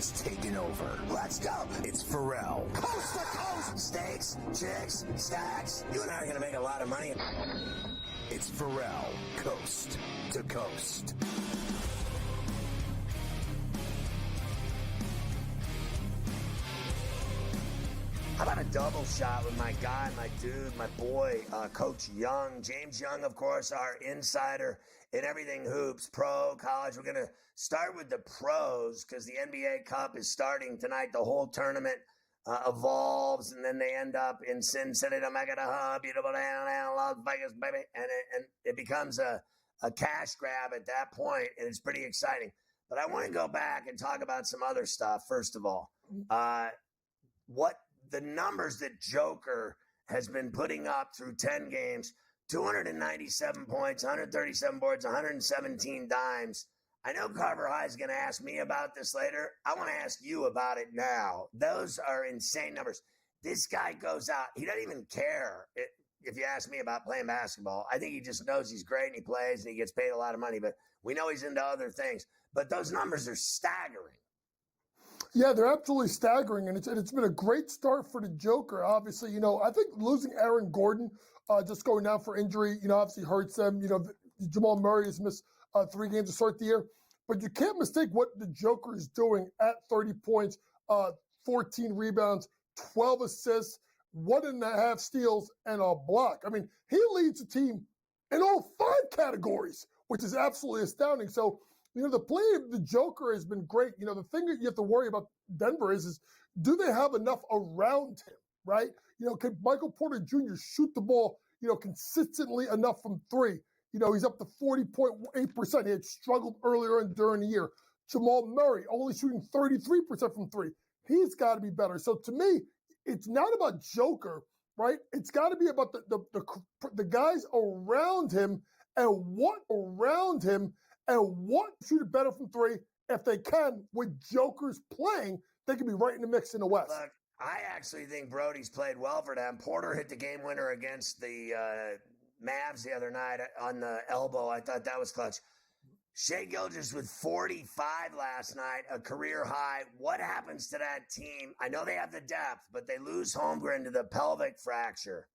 has taken over. Let's go. It's Ferrall. Coast to coast. Steaks, chicks, stacks. You and I are going to make a lot of money. It's Ferrall, coast to coast. How about a double shot with my guy, my dude, my boy, Coach Young, James Young, of course, our insider in everything hoops, pro, college. We're going to start with the pros because the NBA Cup is starting tonight. The whole tournament evolves, and then they end up in Sin City, beautiful Las Vegas, baby. And it becomes a cash grab at that point, and it's pretty exciting. But I want to go back and talk about some other stuff, first of all. What the numbers that Joker has been putting up through 10 games, 297 points, 137 boards, 117 dimes. I know Carver High is going to ask me about this later. I want to ask you about it now. Those are insane numbers. This guy goes out. He doesn't even care if you ask me about playing basketball. I think he just knows he's great and he plays and he gets paid a lot of money. But we know he's into other things. But those numbers are staggering. Yeah, they're absolutely staggering, and it's been a great start for the Joker. Obviously, I think losing Aaron Gordon, just going down for injury, obviously hurts them. Jamal Murray has missed 3 games to start the year, but you can't mistake what the Joker is doing at 30 points, 14 rebounds, 12 assists, 1.5 steals, and a block. I mean, he leads the team in all 5 categories, which is absolutely astounding. So, the play of the Joker has been great. The thing that you have to worry about Denver is do they have enough around him, right? Can Michael Porter Jr. shoot the ball, consistently enough from 3? He's up to 40.8%. He had struggled earlier in during the year. Jamal Murray only shooting 33% from 3. He's got to be better. So to me, it's not about Joker, right? It's got to be about the guys around him and what around him and want to shoot it better from 3. If they can, with Jokers playing, they can be right in the mix in the West. Look, I actually think Brody's played well for them. Porter hit the game winner against the Mavs the other night on the elbow. I thought that was clutch. Shai Gilgeous with 45 last night, a career high. What happens to that team? I know they have the depth, but they lose Holmgren to the pelvic fracture.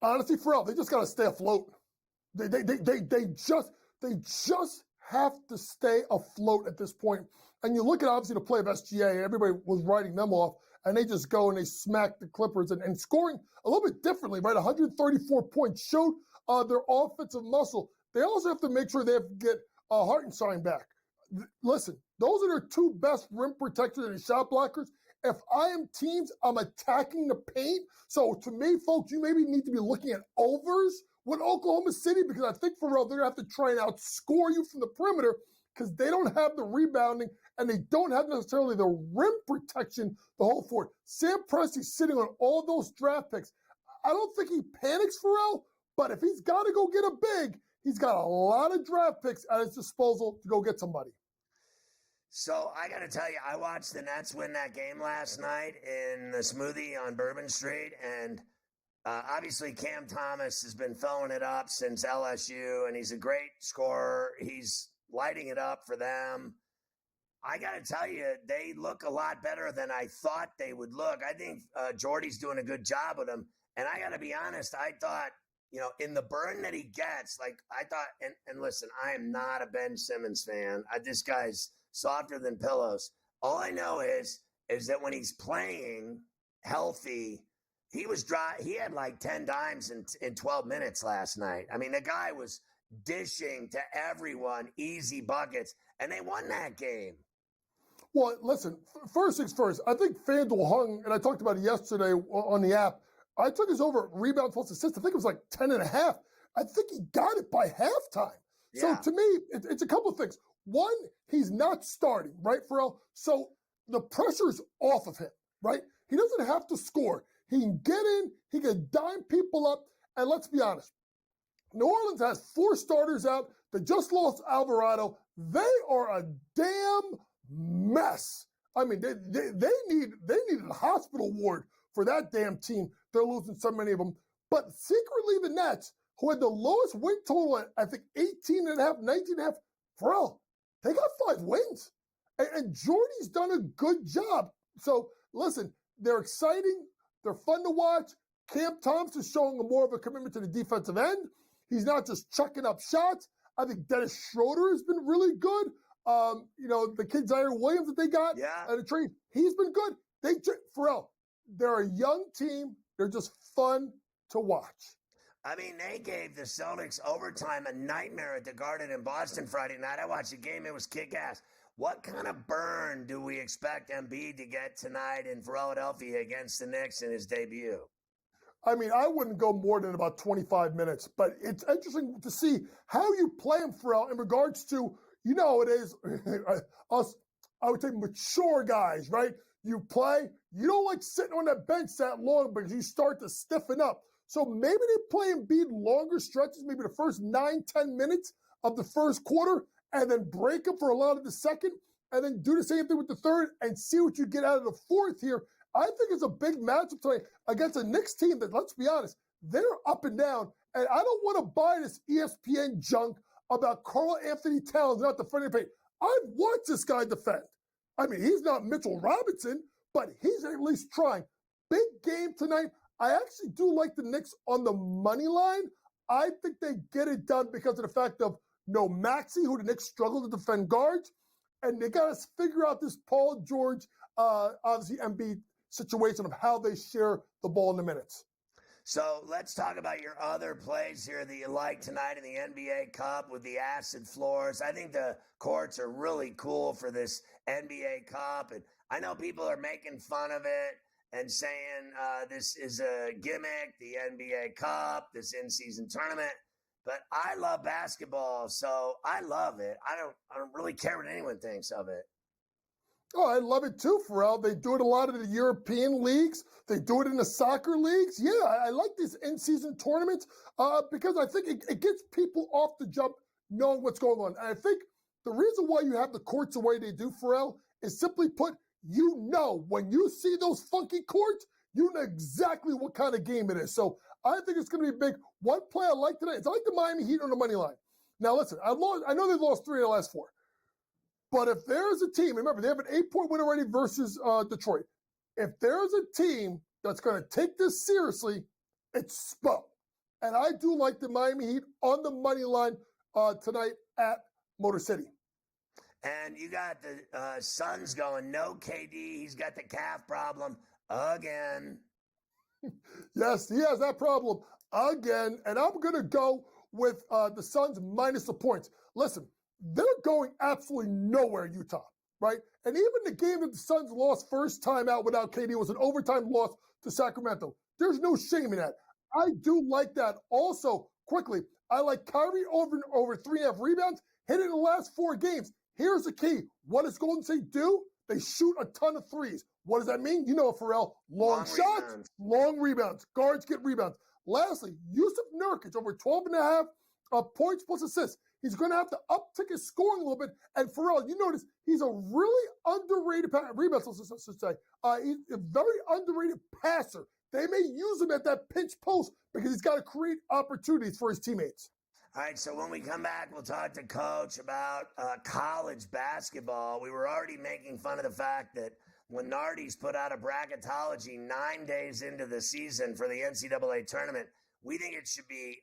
Honestly, Ferrall, they just got to stay afloat. They just have to stay afloat at this point. And you look at, obviously, the play of SGA, everybody was writing them off, and they just go and they smack the Clippers and scoring a little bit differently, right? 134 points showed their offensive muscle. They also have to make sure they have to get Hartenstein back. Listen, those are their 2 best rim protectors and shot blockers. If I am teams, I'm attacking the paint. So to me, folks, you maybe need to be looking at overs with Oklahoma City, because I think, Ferrall, they're going to have to try and outscore you from the perimeter because they don't have the rebounding and they don't have necessarily the rim protection to hold for it. Sam Presti's sitting on all those draft picks. I don't think he panics, Ferrall, but if he's got to go get a big, he's got a lot of draft picks at his disposal to go get somebody. So I got to tell you, I watched the Nets win that game last night in the Smoothie on Bourbon Street, and obviously, Cam Thomas has been filling it up since LSU, and he's a great scorer. He's lighting it up for them. I got to tell you, they look a lot better than I thought they would look. I think Jordy's doing a good job with them. And I got to be honest, I thought, in the burn that he gets, I thought, and listen, I am not a Ben Simmons fan. This guy's softer than pillows. All I know is that when he's playing healthy, he was dry. He had 10 dimes in 12 minutes last night. I mean, the guy was dishing to everyone, easy buckets, and they won that game. Well, listen, first things first, I think FanDuel hung, and I talked about it yesterday on the app. I took his over rebounds plus assists. I think it was 10.5. I think he got it by halftime. Yeah. So to me, it's a couple of things. One, he's not starting, right, Ferrall? So the pressure's off of him, right? He doesn't have to score. He can get in, he can dime people up, and let's be honest. New Orleans has 4 starters out. They just lost Alvarado. They are a damn mess. I mean, they need a hospital ward for that damn team. They're losing so many of them. But secretly, the Nets, who had the lowest win total at, I think, 18.5, 19.5, Ferrall, they got 5 wins. And Jordy's done a good job. So, listen, they're exciting. They're fun to watch. Cam Thompson's showing more of a commitment to the defensive end. He's not just chucking up shots. I think Dennis Schroeder has been really good. The kid Zaire Williams that they got at a trade, he's been good. Ferrall, they're a young team. They're just fun to watch. I mean, they gave the Celtics overtime a nightmare at the Garden in Boston Friday night. I watched the game. It was kick-ass. What kind of burn do we expect Embiid to get tonight in Philadelphia against the Knicks in his debut? I mean, I wouldn't go more than about 25 minutes, but it's interesting to see how you play him, Ferrall, in regards to, it is us, I would say mature guys, right? You play, you don't like sitting on that bench that long because you start to stiffen up. So maybe they play Embiid longer stretches, maybe the first 9-10 minutes of the first quarter, and then break him for a lot of the second, and then do the same thing with the third and see what you get out of the fourth here. I think it's a big matchup tonight against a Knicks team that, let's be honest, they're up and down. And I don't want to buy this ESPN junk about Karl Anthony Towns not defending the paint. I've watched this guy defend. I mean, he's not Mitchell Robinson, but he's at least trying. Big game tonight. I actually do like the Knicks on the money line. I think they get it done because of the fact of no Maxey, who the Knicks struggle to defend guards, and they got to figure out this Paul George, obviously Embiid situation of how they share the ball in the minutes. So let's talk about your other plays here that you like tonight in the NBA Cup with the acid floors. I think the courts are really cool for this NBA Cup, and I know people are making fun of it and saying this is a gimmick, the NBA Cup, this in-season tournament. But I love basketball, so I love it. I don't really care what anyone thinks of it. Oh, I love it too, Ferrall. They do it a lot in the European leagues. They do it in the soccer leagues. Yeah, I like these in-season tournaments because I think it gets people off the jump knowing what's going on. And I think the reason why you have the courts the way they do, Ferrall, is simply put, when you see those funky courts, you know exactly what kind of game it is. So I think it's going to be big. One play I like tonight is I like the Miami Heat on the money line. Now, listen, I know they lost 3 of the last 4. But if there's a team, remember, they have an 8-point win already versus Detroit. If there's a team that's going to take this seriously, it's Spo. And I do like the Miami Heat on the money line tonight at Motor City. And you got the Suns going, no KD. He's got the calf problem again. Yes, he has that problem again. And I'm going to go with the Suns minus the points. Listen, they're going absolutely nowhere, Utah, right? And even the game that the Suns lost first time out without KD was an overtime loss to Sacramento. There's no shame in that. I do like that. Also, quickly, I like Kyrie over 3.5 rebounds, hit it in the last 4 games. Here's the key. What does Golden State do? They shoot a ton of threes. What does that mean? You know, Ferrall, long shots, rebounds. Long rebounds. Guards get rebounds. Lastly, Yusuf Nurkic over 12.5 points plus assists. He's going to have to uptick his scoring a little bit. And Ferrall, you notice he's a really underrated rebound, I should say. He's a very underrated passer. They may use him at that pinch post because he's got to create opportunities for his teammates. All right, so when we come back, we'll talk to Coach about college basketball. We were already making fun of the fact that when Nardi's put out a bracketology 9 days into the season for the NCAA tournament, we think it should be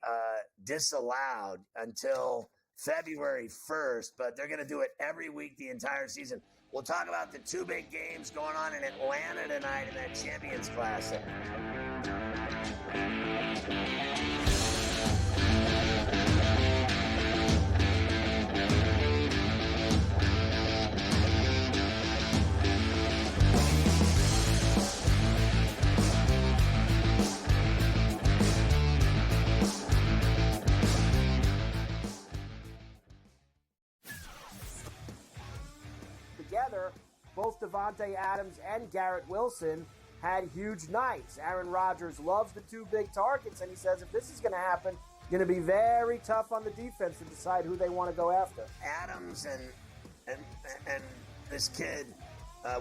disallowed until February 1st, but they're going to do it every week the entire season. We'll talk about the 2 big games going on in Atlanta tonight in that Champions Classic. Together, both Davante Adams and Garrett Wilson had huge nights. Aaron Rodgers loves the 2 big targets, and he says if this is going to happen, it's going to be very tough on the defense to decide who they want to go after. Adams and this kid,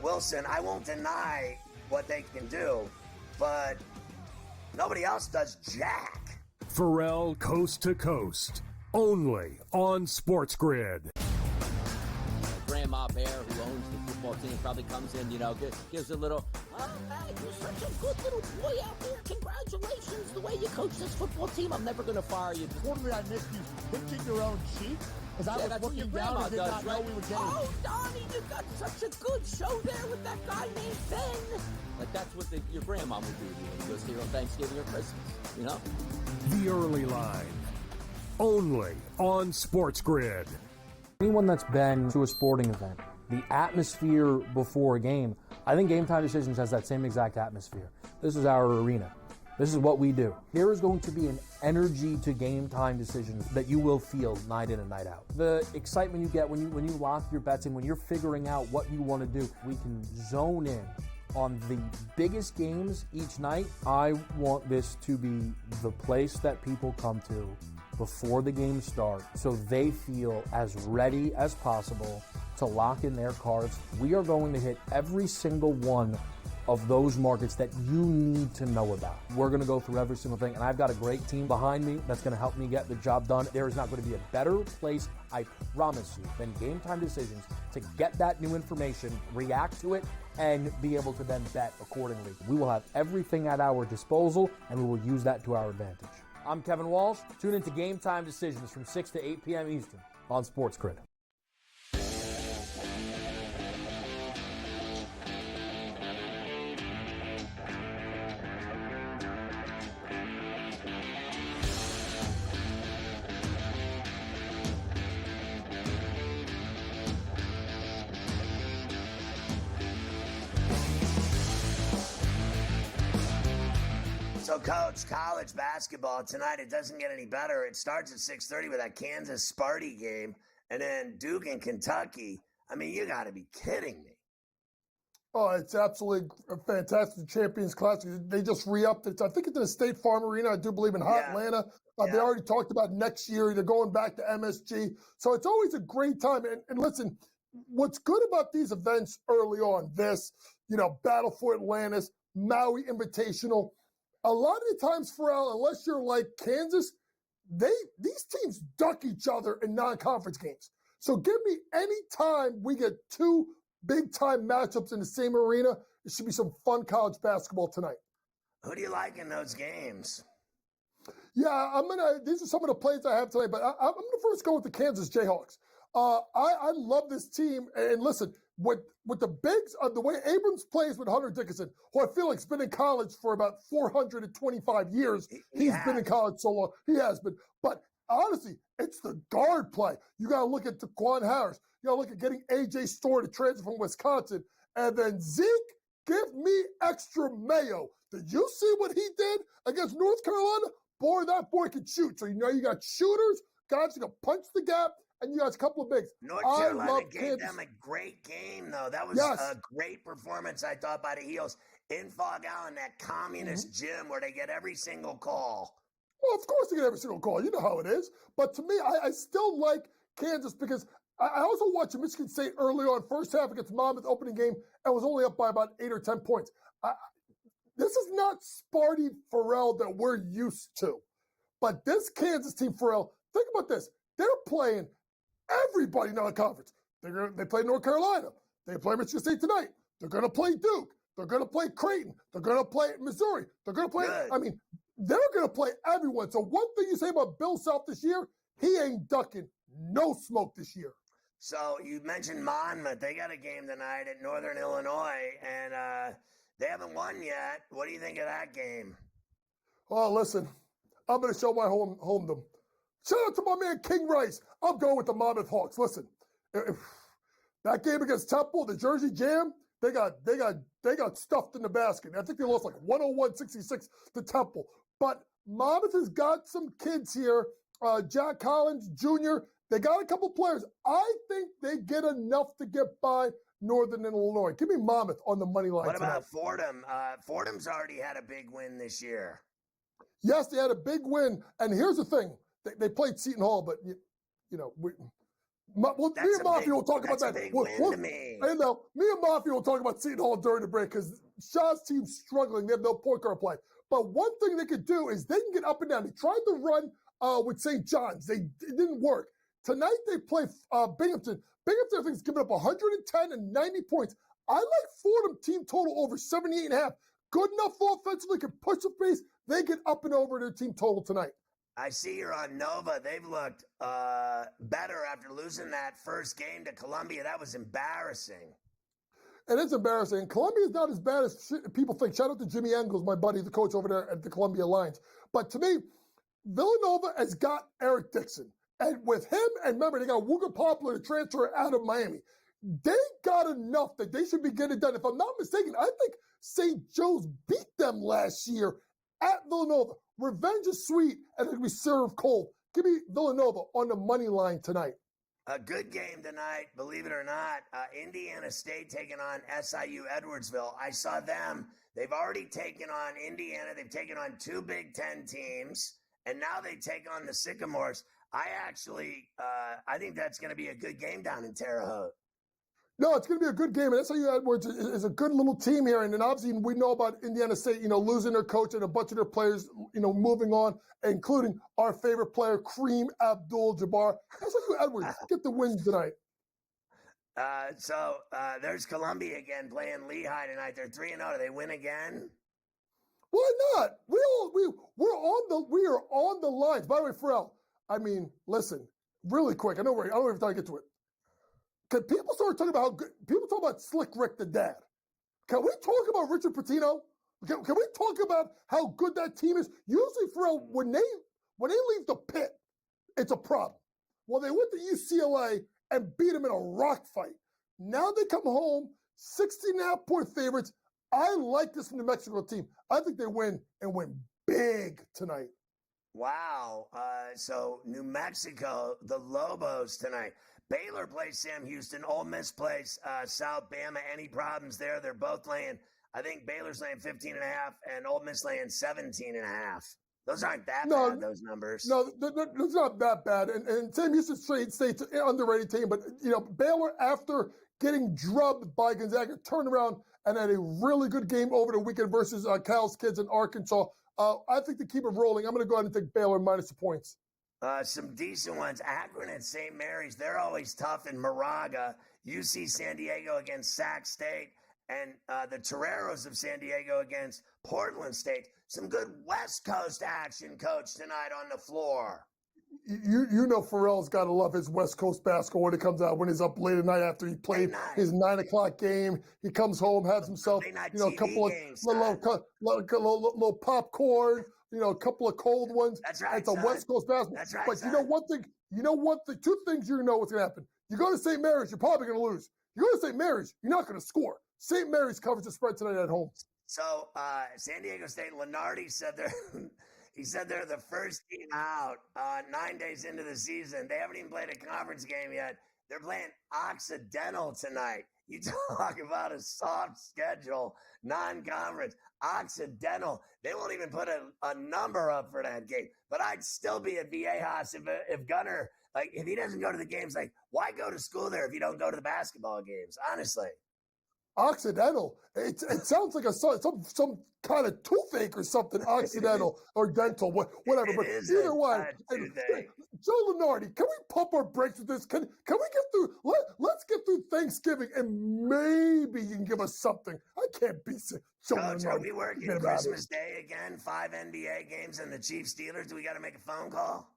Wilson, I won't deny what they can do, but nobody else does jack. Ferrall Coast to Coast, only on SportsGrid. Grandma Bear, who owns the football team, probably comes in, gives a little, oh, man, you're such a good little boy out there. Congratulations, the way you coach this football team. I'm never going to fire you. Quarterly, I missed you pinching your own cheek. As I was looking down and did not know we were getting. Oh, Donnie, you got such a good show there with that guy named Ben. Like, that's what your grandma would do when you go see her on Thanksgiving or Christmas, The Early Line. Only on SportsGrid. Anyone that's been to a sporting event, the atmosphere before a game, I think Game Time Decisions has that same exact atmosphere. This is our arena. This is what we do. There is going to be an energy to Game Time Decisions that you will feel night in and night out. The excitement you get when you lock your bets in, when you're figuring out what you want to do, we can zone in on the biggest games each night. I want this to be the place that people come to before the games start so they feel as ready as possible to lock in their cards. We are going to hit every single one of those markets that you need to know about. We're going to go through every single thing, and I've got a great team behind me that's going to help me get the job done. There is not going to be a better place, I promise you, than Game Time Decisions to get that new information, react to it, and be able to then bet accordingly. We will have everything at our disposal, and we will use that to our advantage. I'm Kevin Walsh. Tune into Game Time Decisions from 6 to 8 p.m. Eastern on SportsGrid. So, Coach, college basketball tonight, it doesn't get any better. It starts at 6:30 with that Kansas-Sparty game, and then Duke and Kentucky. I mean, you got to be kidding me. Oh, it's absolutely fantastic. Champions Classic. They just re-upped it. I think it's in the State Farm Arena. I do believe in Atlanta. They already talked about next year. They're going back to MSG. So it's always a great time. And listen, what's good about these events early on, Battle for Atlantis, Maui Invitational, a lot of the times, Ferrall, unless you're like Kansas, these teams duck each other in non-conference games. So give me any time we get two big-time matchups in the same arena. It should be some fun college basketball tonight. Who do you like in those games? Yeah, these are some of the plays I have tonight, but I'm going to first go with the Kansas Jayhawks. I love this team. And listen, with the bigs, the way Abrams plays with Hunter Dickinson, who I feel like has been in college for about 425 years. He's been in college so long. He has been. But honestly, it's the guard play. You got to look at Daquan Harris. You got to look at getting A.J. Storr to transfer from Wisconsin. And then Zeke, give me extra mayo. Did you see what he did against North Carolina? Boy, that boy can shoot. So you got shooters, guys who can punch the gap, and you got a couple of bigs. North Carolina gave them a great game, though. That was a great performance, I thought, by the Heels in Fog Island, that communist gym where they get every single call. Well, of course they get every single call. You know how it is. But to me, I still like Kansas because I also watched Michigan State early on, first half against Monmouth opening game, and was only up by about 8 or 10 points. This is not Sparty Ferrall that we're used to. But this Kansas team, Ferrall, think about this. They're playing everybody in our conference. They play North Carolina. They play Michigan State tonight. They're going to play Duke. They're going to play Creighton. They're going to play Missouri. They're going to play, they're going to play everyone. So one thing you say about Bill Self this year, he ain't ducking no smoke this year. So you mentioned Monmouth. They got a game tonight at Northern Illinois, and they haven't won yet. What do you think of that game? Oh, listen, I'm going to show my home them. Shout out to my man King Rice. I'm going with the Monmouth Hawks. Listen, that game against Temple, the Jersey Jam, they got stuffed in the basket. I think they lost like 101-66 to Temple. But Monmouth has got some kids here. Jack Collins Jr., they got a couple players. I think they get enough to get by Northern Illinois. Give me Monmouth on the money line. What about Fordham? Fordham's already had a big win this year. Yes, they had a big win. And here's the thing. They played Seton Hall, but, me and Mafia will talk about that. That's a big win to me. I know. Me and Mafia will talk about Seton Hall during the break because Shaw's team's struggling. They have no point guard play. But one thing they could do is they can get up and down. They tried to run with St. John's. It didn't work. Tonight they play Binghamton. Binghamton, I think, is giving up 110 and 90 points. I like Fordham team total over 78.5. Good enough offensively, can push the pace. They get up and over their team total tonight. I see you're on Nova. They've looked better after losing that first game to Columbia. That was embarrassing. It is embarrassing. Columbia is not as bad as people think. Shout out to Jimmy Engels, my buddy, the coach over there at the Columbia Lions. But to me, Villanova has got Eric Dixon. And with him, and remember, they got Wooga Poplar to transfer out of Miami. They got enough that they should be getting it done. If I'm not mistaken, I think St. Joe's beat them last year at Villanova. Revenge is sweet, and it'll be served cold. Give me Villanova on the money line tonight. A good game tonight, believe it or not. Indiana State taking on SIU Edwardsville. I saw them. They've already taken on Indiana. They've taken on 2 Big Ten teams, and now they take on the Sycamores. I think that's going to be a good game down in Terre Haute. No, it's going to be a good game, and SIU Edwards is a good little team here. And then obviously we know about Indiana State, losing their coach and a bunch of their players, moving on, including our favorite player, Kareem Abdul-Jabbar. SIU Edwards get the win tonight. So there's Columbia again playing Lehigh tonight. They're 3-0. Do they win again? Why not? We are on the lines. By the way, Ferrall, I mean, listen, really quick. I don't even time to get to it. Can people start talking about how good people talk about Slick Rick the dad? Can we talk about Richard Pitino? Can we talk about how good that team is? Usually, Ferrall, when they leave the pit, it's a problem. Well, they went to UCLA and beat them in a rock fight. Now they come home, 16.5-point favorites. I like this New Mexico team. I think they win and win big tonight. Wow. So New Mexico, the Lobos tonight. Baylor plays Sam Houston. Ole Miss plays South Bama. Any problems there? They're both laying, I think Baylor's laying 15.5 and Ole Miss laying 17.5. Those aren't that bad, those numbers. No, it's not that bad. And Sam Houston State's an underrated team. But, Baylor, after getting drubbed by Gonzaga, turned around and had a really good game over the weekend versus Cal's kids in Arkansas. I think to keep it rolling, I'm going to go ahead and take Baylor minus the points. Some decent ones. Akron and St. Mary's, they're always tough in Moraga. UC San Diego against Sac State. And the Toreros of San Diego against Portland State. Some good West Coast action, Coach, tonight on the floor. You know Ferrall's got to love his West Coast basketball when it comes out, when he's up late at night after he played his 9 o'clock game. He comes home, has himself, a couple of little popcorn, a couple of cold ones. That's right. It's a West Coast basketball. That's right. But son. you know one thing, 2 things what's going to happen. You go to St. Mary's, you're probably going to lose. You go to St. Mary's, you're not going to score. St. Mary's covers the spread tonight at home. So San Diego State, Lenardi said they're the first team out 9 days into the season. They haven't even played a conference game yet. They're playing Occidental tonight. You talk about a soft schedule, non-conference. Occidental. They won't even put a number up for that game. But I'd still be at Viejas if Gunner, if he doesn't go to the games, why go to school there if you don't go to the basketball games? Honestly. Occidental. It sounds like some kind of toothache or something. Occidental or dental, whatever. But either way, Joe Lenardi, can we pump our brakes with this? Can we get through? Let's get through Thanksgiving and maybe you can give us something. I can't be sick. Coach, are we working Christmas Day again? 5 NBA games and the Chiefs Steelers. Do we got to make a phone call?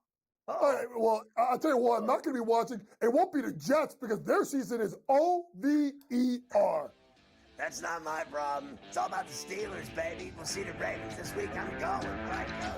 All right, well, I'll tell you what, I'm not going to be watching. It won't be the Jets because their season is OVER. That's not my problem. It's all about the Steelers, baby. We'll see the Ravens this week. I'm going. Right, go.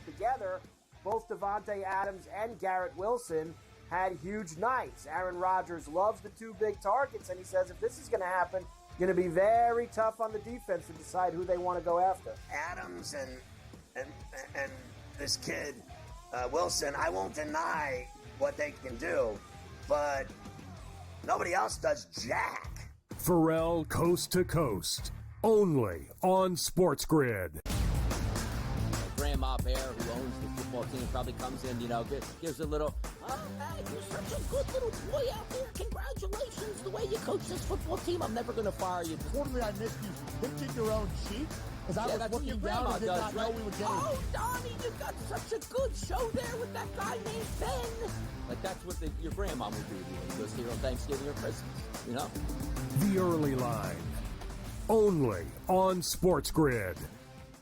Together, both Davante Adams and Garrett Wilson had huge nights. Aaron Rodgers loves the 2 big targets, and he says if this is going to happen, going to be very tough on the defense to decide who they want to go after. Adams and this kid, Wilson, I won't deny what they can do, but nobody else does jack. Ferrall Coast to Coast. Only on SportsGrid. Grandma Bear, who owns the football team, probably comes in, gives a little, oh, hey, you're such a good little boy out there. Congratulations, the way you coach this football team. I'm never going to fire you. Quarterly, I missed you pinching your own cheek as I was looking down and did not know we would get Oh, Donnie, you got such a good show there with that guy named Ben. Like, that's what your grandma would do when you goes here on Thanksgiving or Christmas, The Early Line. Only on SportsGrid.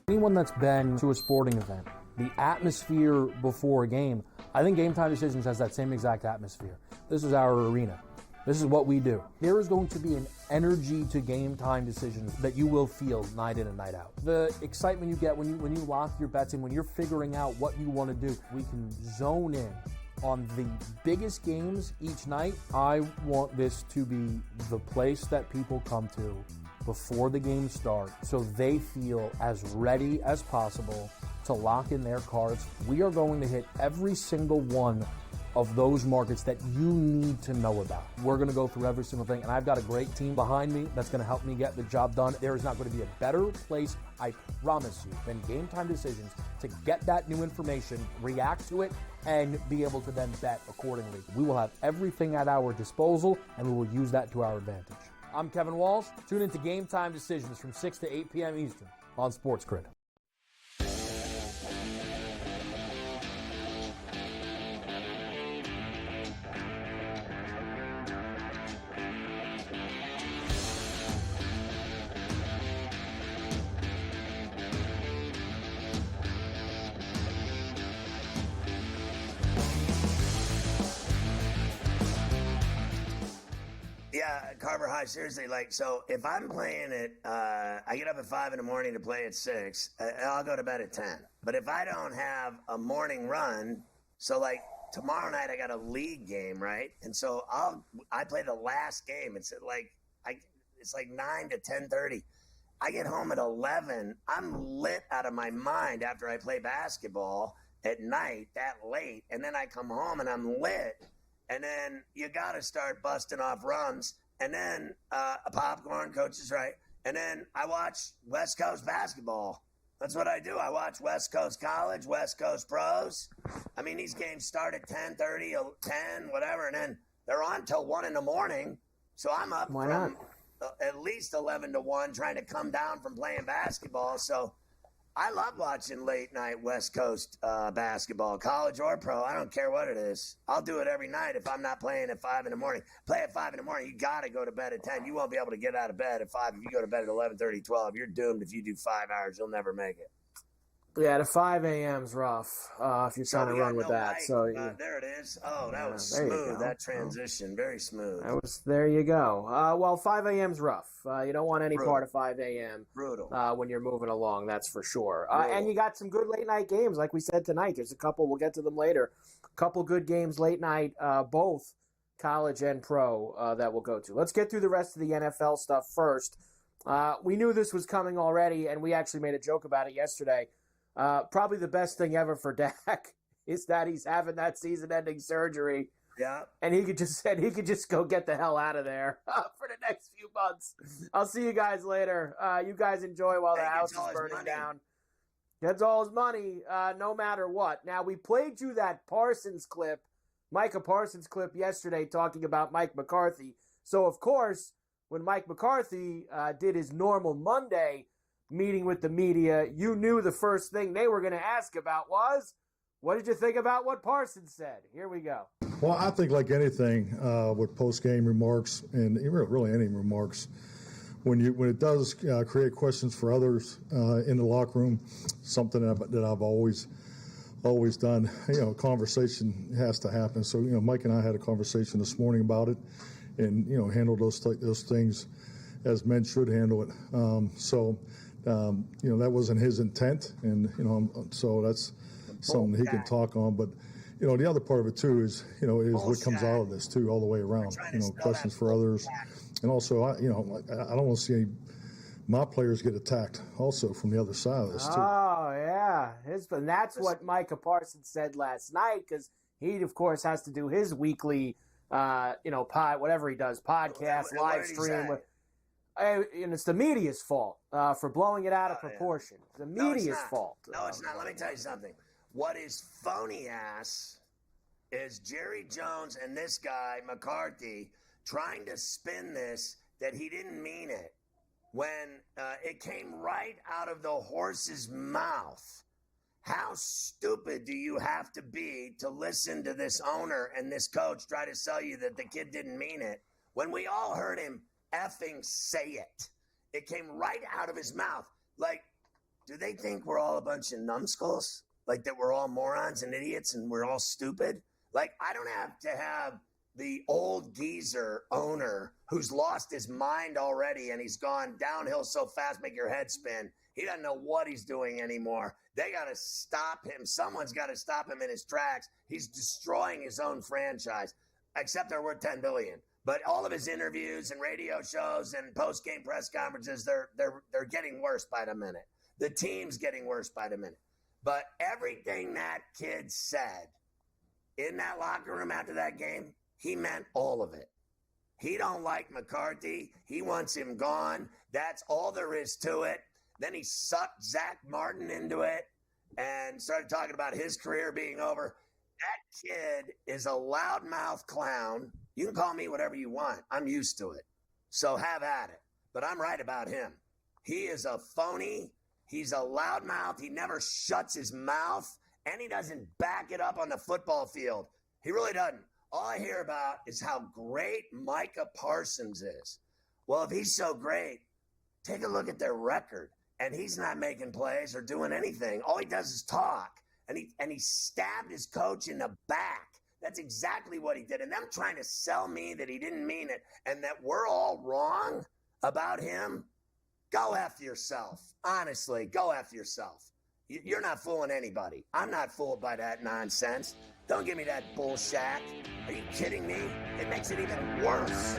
Anyone that's been to a sporting event, the atmosphere before a game, I think Game Time Decisions has that same exact atmosphere. This is our arena. This is what we do. There is going to be an energy to Game Time Decisions that you will feel night in and night out. The excitement you get when you lock your bets in, when you're figuring out what you want to do, we can zone in on the biggest games each night. I want this to be the place that people come to before the games start so they feel as ready as possible to lock in their cards. We are going to hit every single one of those markets that you need to know about. We're going to go through every single thing, and I've got a great team behind me that's going to help me get the job done. There is not going to be a better place, I promise you, than Game Time Decisions to get that new information, react to it, and be able to then bet accordingly. We will have everything at our disposal, and we will use that to our advantage. I'm Kevin Walsh. Tune into Game Time Decisions from 6 to 8 p.m. Eastern on SportsGrid. Yeah, Carver High, seriously, so if I'm playing it, I get up at 5 in the morning to play at 6, I'll go to bed at 10. But if I don't have a morning run, so tomorrow night I got a league game, right? And so I play the last game. It's it's 9 to 10:30. I get home at 11. I'm lit out of my mind after I play basketball at night that late, and then I come home and I'm lit. And then you got to start busting off runs. And then a popcorn, coach is right. And then I watch West Coast basketball. That's what I do. I watch West Coast College, West Coast Pros. I mean, these games start at 10:30, 10, whatever. And then they're on till 1 in the morning. So I'm up from at least 11 to 1 trying to come down from playing basketball. So I love watching late night West Coast basketball, college or pro. I don't care what it is. I'll do it every night if I'm not playing at 5 in the morning. Play at 5 in the morning, you got to go to bed at 10. You won't be able to get out of bed at 5. If you go to bed at 11:30, 12, you're doomed. If you do 5 hours, you'll never make it. Yeah, the 5 a.m.'s rough if you're trying to run with that. Light. So yeah. There it is. Oh, that was smooth. That transition, very smooth. There you go. Well, 5 a.m.'s rough. You don't want any part of 5 a.m. Brutal. When you're moving along, that's for sure. And you got some good late night games, like we said tonight. There's a couple. We'll get to them later. A couple good games late night, both college and pro, that we'll go to. Let's get through the rest of the NFL stuff first. We knew this was coming already, and we actually made a joke about it yesterday. Probably the best thing ever for Dak is that he's having that season-ending surgery. Yeah. And he could just go get the hell out of there for the next few months. I'll see you guys later. You guys enjoy while the house is burning down. Gets all his money, no matter what. Now, we played you that Micah Parsons clip yesterday talking about Mike McCarthy. So, of course, when Mike McCarthy did his normal Monday meeting with the media, you knew the first thing they were going to ask about was, what did you think about what Parsons said? Here we go. Well, I think like anything with post-game remarks and really any remarks, when it does create questions for others in the locker room, something that I've always done, conversation has to happen. So, Mike and I had a conversation this morning about it and, handled those things as men should handle it. That wasn't his intent, and so that's something he can talk on. But the other part of it too is what comes out of this too, all the way around. Questions for others, and also I don't want to see my players get attacked also from the other side of this too. Oh yeah, and that's what Micah Parsons said last night, because he of course has to do his weekly, whatever he does, podcast, live stream. And it's the media's fault for blowing it out of proportion. Yeah. The media's fault. No, it's not. Let me tell you something. What is phony ass is Jerry Jones and this guy, McCarthy, trying to spin this that he didn't mean it when it came right out of the horse's mouth. How stupid do you have to be to listen to this owner and this coach try to sell you that the kid didn't mean it when we all heard him effing say it? It came right out of his mouth. Like, do they think we're all a bunch of numbskulls? Like that we're all morons and idiots and we're all stupid? Like, I don't have to have the old geezer owner who's lost his mind already and he's gone downhill so fast, make your head spin. He doesn't know what he's doing anymore. They got to stop him. Someone's got to stop him in his tracks. He's destroying his own franchise, except they're worth $10 billion. But all of his interviews and radio shows and post-game press conferences, they're getting worse by the minute. The team's getting worse by the minute. But everything that kid said in that locker room after that game, he meant all of it. He don't like McCarthy. He wants him gone. That's all there is to it. Then he sucked Zach Martin into it and started talking about his career being over. That kid is a loudmouth clown. You can call me whatever you want. I'm used to it. So have at it. But I'm right about him. He is a phony. He's a loudmouth. He never shuts his mouth, and he doesn't back it up on the football field. He really doesn't. All I hear about is how great Micah Parsons is. Well, if he's so great, take a look at their record. And he's not making plays or doing anything. All he does is talk. And he stabbed his coach in the back. That's exactly what he did. And them trying to sell me that he didn't mean it and that we're all wrong about him, go F yourself. Honestly, go F yourself. You're not fooling anybody. I'm not fooled by that nonsense. Don't give me that bullshit. Are you kidding me? It makes it even worse.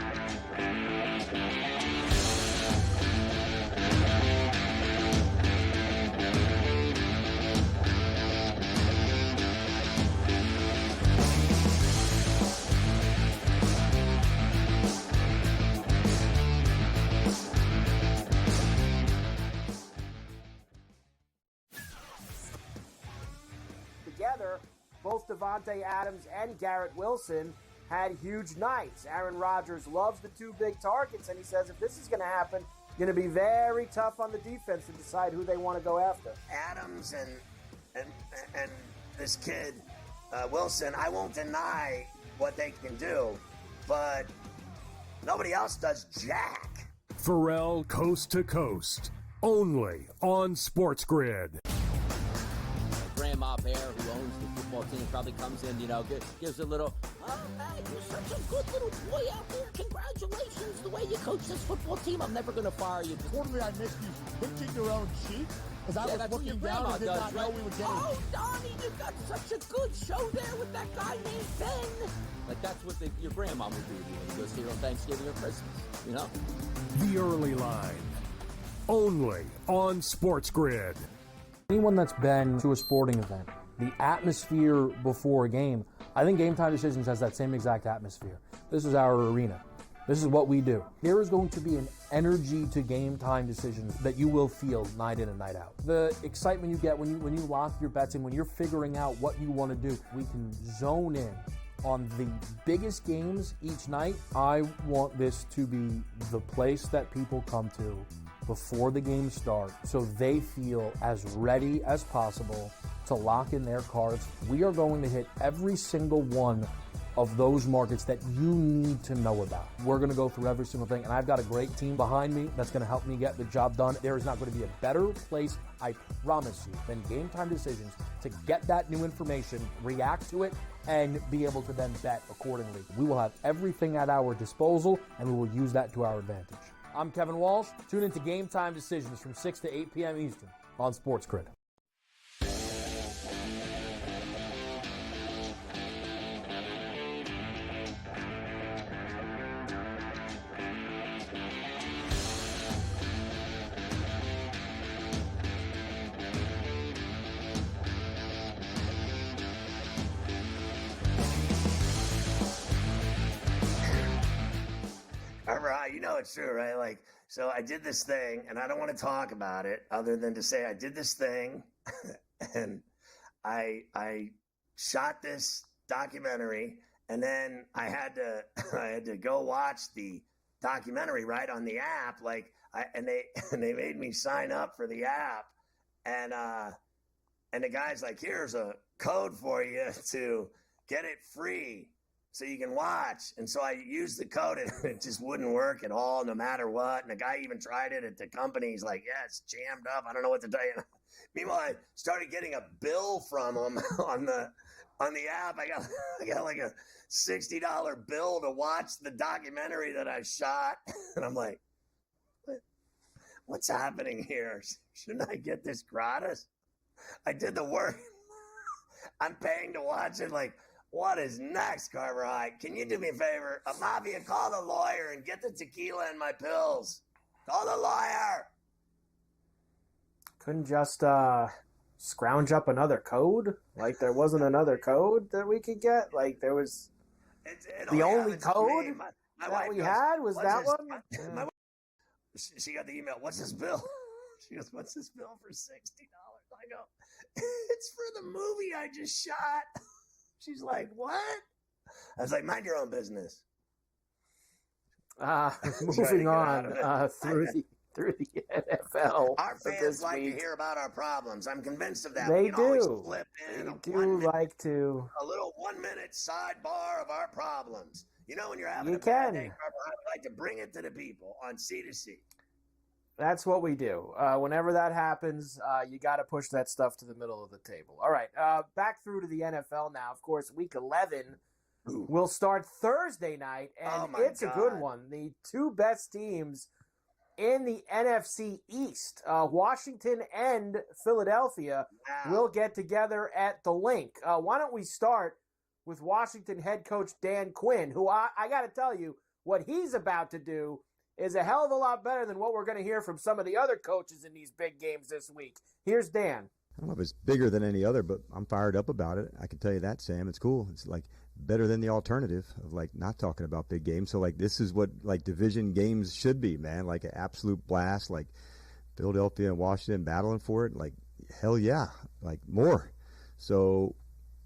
Together, both Davante Adams and Garrett Wilson had huge nights. Aaron Rodgers loves the two big targets, and he says if this is going to happen, going to be very tough on the defense to decide who they want to go after. Adams and this kid, Wilson, I won't deny what they can do, but nobody else does jack. Ferrall Coast to Coast, only on SportsGrid. Grandma Bear, who owns the football team, probably comes in, gives a little, oh, man, you're such a good little boy out there. Congratulations, the way you coach this football team. I'm never going to fire you. Quarterly, I missed you pinching your own cheek as I was looking down and did not know we were getting. Oh, Donnie, you got such a good show there with that guy named Ben. Like, that's what your grandma would do when you go see her on Thanksgiving or Christmas, The Early Line, only on SportsGrid. Anyone that's been to a sporting event, the atmosphere before a game, I think Game Time Decisions has that same exact atmosphere. This is our arena. This is what we do. There is going to be an energy to Game Time Decisions that you will feel night in and night out. The excitement you get when you lock your bets in, when you're figuring out what you want to do, we can zone in on the biggest games each night. I want this to be the place that people come to before the games start so they feel as ready as possible to lock in their cards. We are going to hit every single one of those markets that you need to know about. We're going to go through every single thing, and I've got a great team behind me that's going to help me get the job done. There is not going to be a better place, I promise you, than Game Time Decisions to get that new information, react to it, and be able to then bet accordingly. We will have everything at our disposal, and we will use that to our advantage. I'm Kevin Walsh. Tune into Game Time Decisions from 6 to 8 p.m. Eastern on SportsGrid. you know it's true, right? Like, so I did this thing, and I don't want to talk about it other than to say I did this thing, and I shot this documentary, and then I had to go watch the documentary right on the app, and they made me sign up for the app, and the guy's like, here's a code for you to get it free so you can watch. And so I used the code, and it just wouldn't work at all, no matter what. And the guy even tried it at the company. He's like, yeah, it's jammed up. I don't know what to tell you. Meanwhile, I started getting a bill from him on the app. I got like a $60 bill to watch the documentary that I shot. And I'm like, what's happening here? Shouldn't I get this gratis? I did the work. I'm paying to watch it. Like, what is next, Carver High? Can you do me a favor? Mafia, call the lawyer and get the tequila and my pills. Call the lawyer. Couldn't just scrounge up another code? Like, there wasn't another code that we could get? Like, there was the only code that we had was that one? My wife, she got the email. What's this bill? She goes, what's this bill for $60? I go, it's for the movie I just shot. She's like, what? I was like, mind your own business. Moving on through the NFL. Our fans like to hear about our problems. I'm convinced of that. They we can always do. Flip in They do like to. A little 1-minute sidebar of our problems. You know, when you're having You a bad can. day, I like to bring it to the people on C2C. That's what we do. Whenever that happens, you got to push that stuff to the middle of the table. All right, back through to the NFL now. Of course, Week 11 will start Thursday night, and it's a good one. The two best teams in the NFC East, Washington and Philadelphia, will get together at the Link. Why don't we start with Washington head coach Dan Quinn, who I got to tell you, what he's about to do is a hell of a lot better than what we're going to hear from some of the other coaches in these big games this week. Here's Dan. I don't know if it's bigger than any other, but I'm fired up about it. I can tell you that, Sam. It's cool. It's like better than the alternative of like not talking about big games. So like this is what like division games should be, man. Like an absolute blast. Like Philadelphia and Washington battling for it. Like hell yeah, like more. So,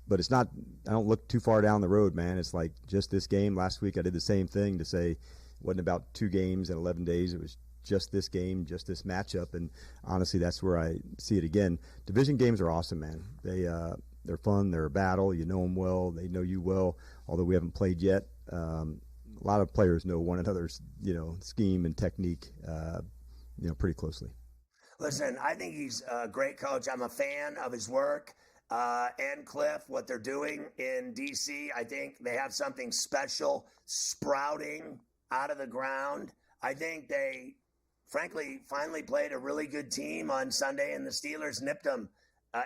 but it's not. I don't look too far down the road, man. It's like just this game. Last week I did the same thing to say it wasn't about 2 games in 11 days. It was just this game, just this matchup, and honestly, that's where I see it again. Division games are awesome, man. They're fun. They're a battle. You know them well. They know you well. Although we haven't played yet, a lot of players know one another's scheme and technique, pretty closely. Listen, I think he's a great coach. I'm a fan of his work. And Cliff, what they're doing in D.C., I think they have something special sprouting out of the ground. I think they, frankly, finally played a really good team on Sunday, and the Steelers nipped them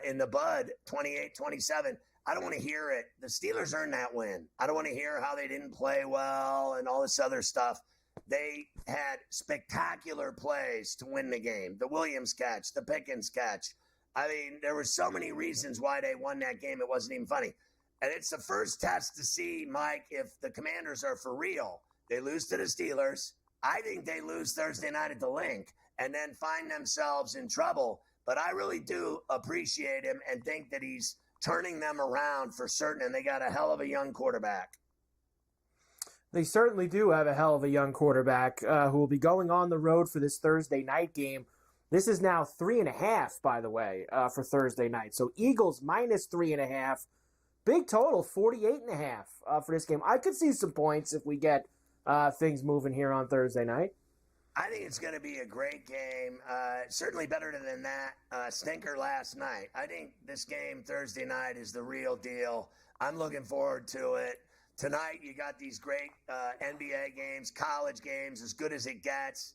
in the bud, 28-27. I don't want to hear it. The Steelers earned that win. I don't want to hear how they didn't play well and all this other stuff. They had spectacular plays to win the game. The Williams catch, the Pickens catch. I mean, there were so many reasons why they won that game. It wasn't even funny. And it's the first test to see, Mike, if the Commanders are for real. They lose to the Steelers. I think they lose Thursday night at the Link and then find themselves in trouble. But I really do appreciate him and think that he's turning them around for certain. And they got a hell of a young quarterback. They certainly do have a hell of a young quarterback who will be going on the road for this Thursday night game. This is now 3.5, by the way, for Thursday night. So Eagles minus 3.5. Big total, 48.5 for this game. I could see some points if we get things moving here on Thursday night. I think it's going to be a great game. Certainly better than that stinker last night. I think this game Thursday night is the real deal. I'm looking forward to it. Tonight you got these great NBA games, college games, as good as it gets.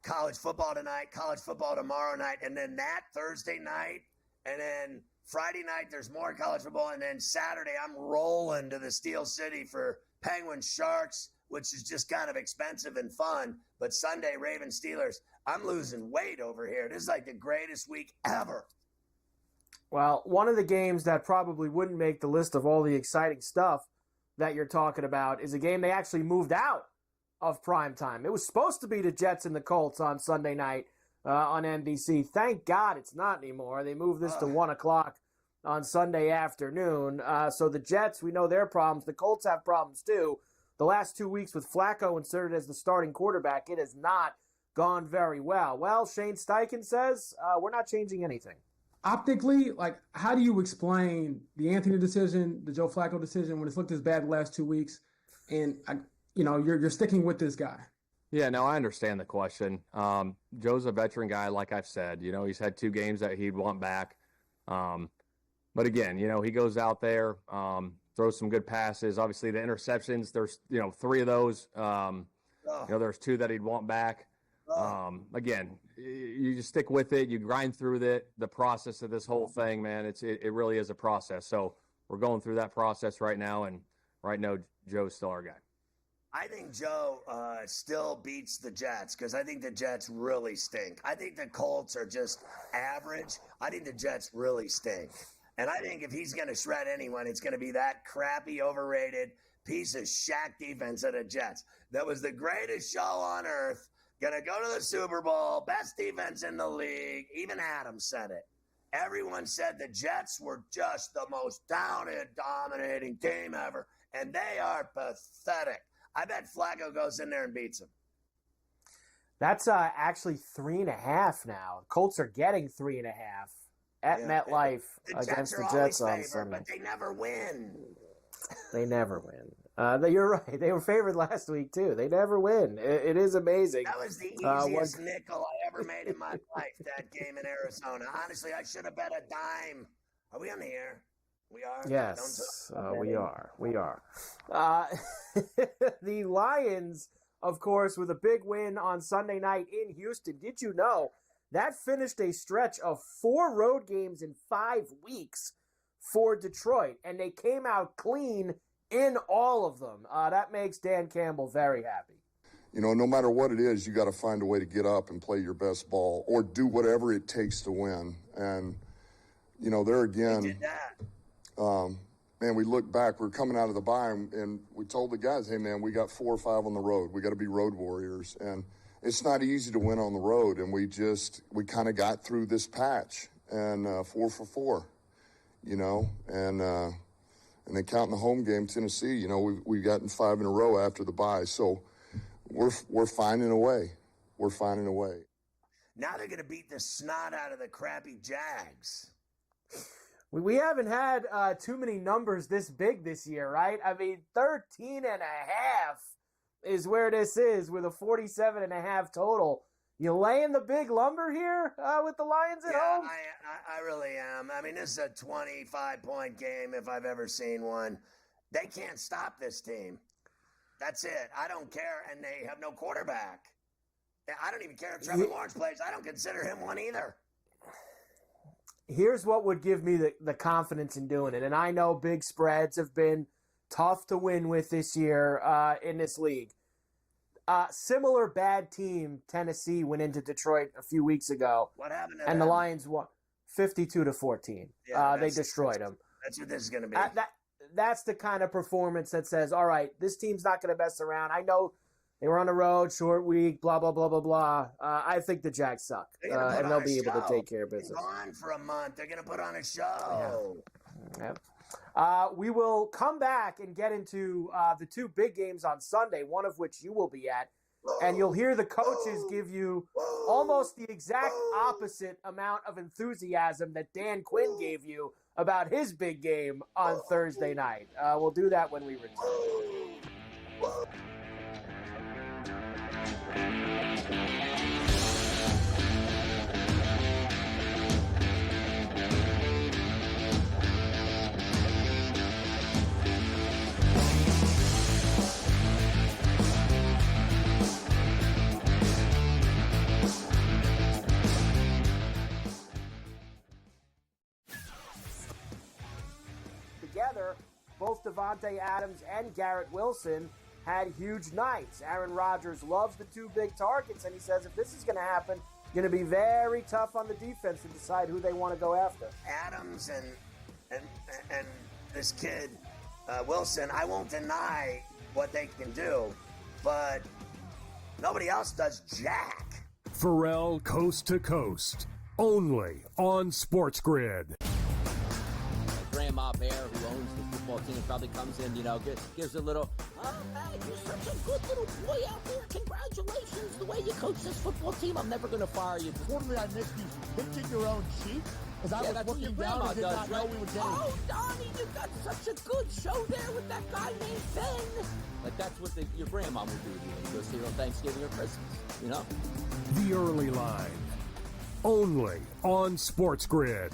College football tonight, college football tomorrow night, and then that Thursday night, and then Friday night there's more college football, and then Saturday I'm rolling to the Steel City for Penguins Sharks, which is just kind of expensive and fun. But Sunday, Ravens Steelers, I'm losing weight over here. This is like the greatest week ever. Well, one of the games that probably wouldn't make the list of all the exciting stuff that you're talking about is a game they actually moved out of prime time. It was supposed to be the Jets and the Colts on Sunday night on NBC. Thank God it's not anymore. They moved this to 1 o'clock on Sunday afternoon. So the Jets, we know their problems. The Colts have problems too. The last 2 weeks with Flacco inserted as the starting quarterback, it has not gone very well. Well, Shane Steichen says we're not changing anything. Optically, like, how do you explain the Anthony decision, the Joe Flacco decision, when it's looked as bad the last 2 weeks, and you're sticking with this guy? Yeah, no, I understand the question. Joe's a veteran guy, like I've said. He's had 2 games that he'd want back. But again, he goes out there, throws some good passes. Obviously, the interceptions, there's 3 of those. There's 2 that he'd want back. Again, you just stick with it. You grind through the process of this whole thing, man. It really is a process. So we're going through that process right now, and right now Joe's still our guy. I think Joe still beats the Jets because I think the Jets really stink. I think the Colts are just average. I think the Jets really stink. And I think if he's going to shred anyone, it's going to be that crappy, overrated piece of shack defense of the Jets. That was the greatest show on earth. Going to go to the Super Bowl, best defense in the league. Even Adams said it. Everyone said the Jets were just the most dominating team ever. And they are pathetic. I bet Flacco goes in there and beats him. That's actually 3.5 now. Colts are getting 3.5 at MetLife against the Jets on Sunday. But they never win. They never win. You're right. They were favored last week, too. They never win. It is amazing. That was the easiest nickel I ever made in my life, that game in Arizona. Honestly, I should have bet a dime. Are we on the air? We are? Yes, we are. We are. The Lions, of course, with a big win on Sunday night in Houston. Did you know that finished a stretch of 4 road games in 5 weeks for Detroit, and they came out clean in all of them. That makes Dan Campbell very happy. No matter what it is, you got to find a way to get up and play your best ball or do whatever it takes to win. And, there again, did that. Man, we look back, we're coming out of the bye, and we told the guys, hey, man, we got 4 or 5 on the road. We got to be road warriors. And it's not easy to win on the road. And we kind of got through this patch and 4 for 4, and then counting the home game, Tennessee, we've gotten 5 in a row after the bye. So we're finding a way. We're finding a way. Now they're going to beat the snot out of the crappy Jags. We haven't had too many numbers this big this year, right? I mean, 13.5 is where this is with a 47.5 total. You laying the big lumber here with the Lions at home? I really am. I mean, this is a 25-point game if I've ever seen one. They can't stop this team. That's it. I don't care, and they have no quarterback. I don't even care if Trevor Lawrence plays. I don't consider him one either. Here's what would give me the confidence in doing it, and I know big spreads have been tough to win with this year in this league. Similar bad team, Tennessee, went into Detroit a few weeks ago. What happened to them? The Lions won 52-14. They destroyed them. That's what this is going to be. That's the kind of performance that says, all right, this team's not going to mess around. I know they were on the road, short week, blah, blah, blah, blah, blah. I think the Jags suck, and they'll be able to take care of business. They're gone for a month. They're going to put on a show. Yeah. We will come back and get into the 2 big games on Sunday, one of which you will be at. And you'll hear the coaches give you almost the exact opposite amount of enthusiasm that Dan Quinn gave you about his big game on Thursday night. We'll do that when we return. Together, both Davante Adams and Garrett Wilson had huge nights. Aaron Rodgers loves the 2 big targets, and he says if this is going to happen, it's going to be very tough on the defense to decide who they want to go after. Adams and this kid, Wilson, I won't deny what they can do, but Nobody else does jack. Ferrall Coast to Coast, only on SportsGrid. Grandma Bear, who owns the football team, probably comes in, gives a little, oh, man, you're such a good little boy out there. Congratulations, the way you coach this football team. I'm never going to fire you. Fortunately, I missed you pinching your own cheek as I was looking down and did not know we were getting. Oh, Donnie, you got such a good show there with that guy named Ben. Like, that's what your grandma would do to you when you go see her on Thanksgiving or Christmas, The Early Line, only on SportsGrid.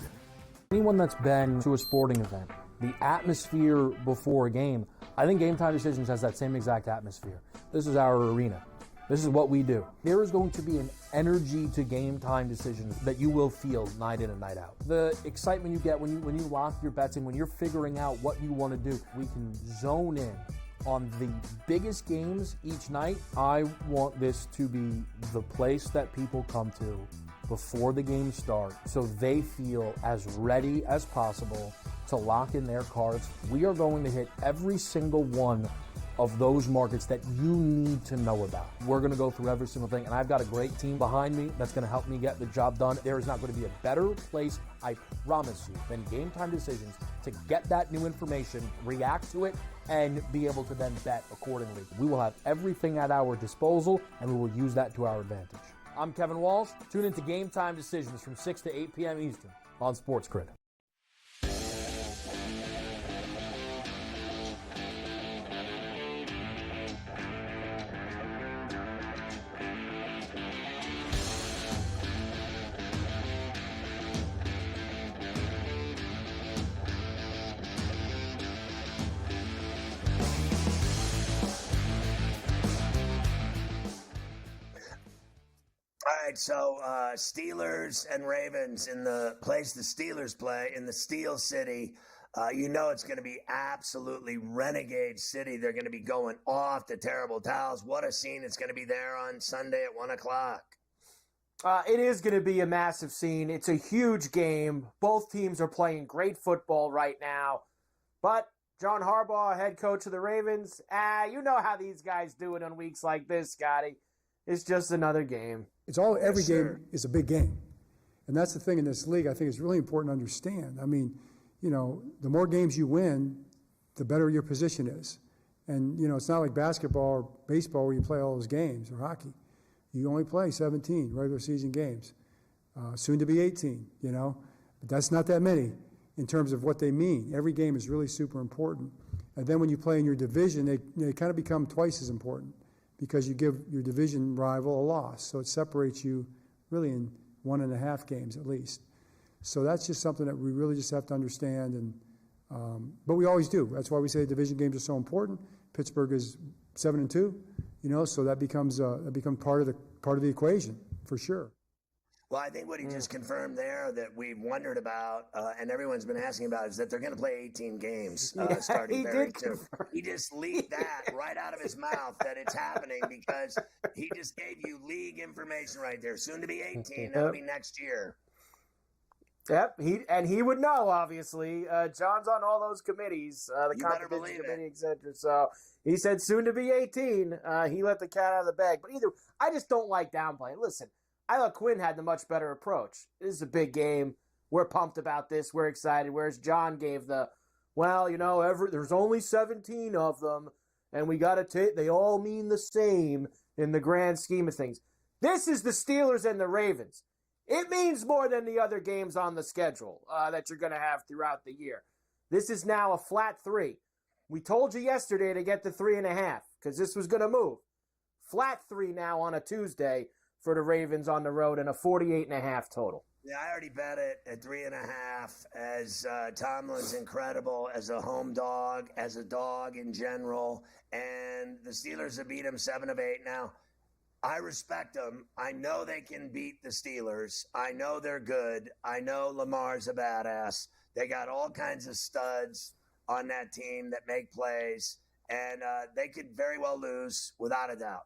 Anyone that's been to a sporting event, the atmosphere before a game, I think Game Time Decisions has that same exact atmosphere. This is our arena. This is what we do. There is going to be an energy to Game Time Decisions that you will feel night in and night out. The excitement you get when you lock your bets in, when you're figuring out what you want to do, we can zone in on the biggest games each night. I want this to be the place that people come to before the games start so they feel as ready as possible to lock in their cards. We are going to hit every single one of those markets that you need to know about. We're going to go through every single thing, and I've got a great team behind me that's going to help me get the job done. There is not going to be a better place, I promise you, than Game Time Decisions to get that new information, react to it, and be able to then bet accordingly. We will have everything at our disposal, and we will use that to our advantage. I'm Kevin Walsh. Tune into Game Time Decisions from 6 to 8 p.m. Eastern on SportsGrid. All right, so Steelers and Ravens in the place the Steelers play in the Steel City. It's going to be absolutely renegade city. They're going to be going off the terrible towels. What a scene it's going to be there on Sunday at 1 o'clock. It is going to be a massive scene. It's a huge game. Both teams are playing great football right now. But John Harbaugh, head coach of the Ravens, you know how these guys do it on weeks like this, Scotty. It's just another game. Every game is a big game. And that's the thing in this league I think is really important to understand. I mean, the more games you win, the better your position is. And, it's not like basketball or baseball where you play all those games, or hockey. You only play 17 regular season games, soon to be 18, But that's not that many in terms of what they mean. Every game is really super important. And then when you play in your division, they kind of become twice as important, because you give your division rival a loss. So it separates you really in 1.5 games at least. So that's just something that we really just have to understand. But we always do. That's why we say division games are so important. Pittsburgh is 7-2, so that becomes part of the equation for sure. Well, I think what he just confirmed there that we've wondered about and everyone's been asking about is that they're going to play 18 games starting very soon. He just leaked that right out of his mouth that it's happening because he just gave you league information right there. Soon to be 18. That'll be next year. Yep, he would know, obviously. John's on all those committees, the competition committee, etc. So he said soon to be 18. He let the cat out of the bag. But I just don't like downplaying. Listen, I thought Quinn had the much better approach. This is a big game. We're pumped about this. We're excited. Whereas John gave there's only 17 of them, and we got to take. They all mean the same in the grand scheme of things. This is the Steelers and the Ravens. It means more than the other games on the schedule that you're going to have throughout the year. This is now a flat 3. We told you yesterday to get to 3.5 because this was going to move. Flat 3 now on a Tuesday for the Ravens on the road, and a 48.5 total. Yeah, I already bet it at 3.5 as Tomlin's incredible as a home dog, as a dog in general, and the Steelers have beat him 7 of 8 now. I respect them. I know they can beat the Steelers. I know they're good. I know Lamar's a badass. They got all kinds of studs on that team that make plays, and they could very well lose without a doubt.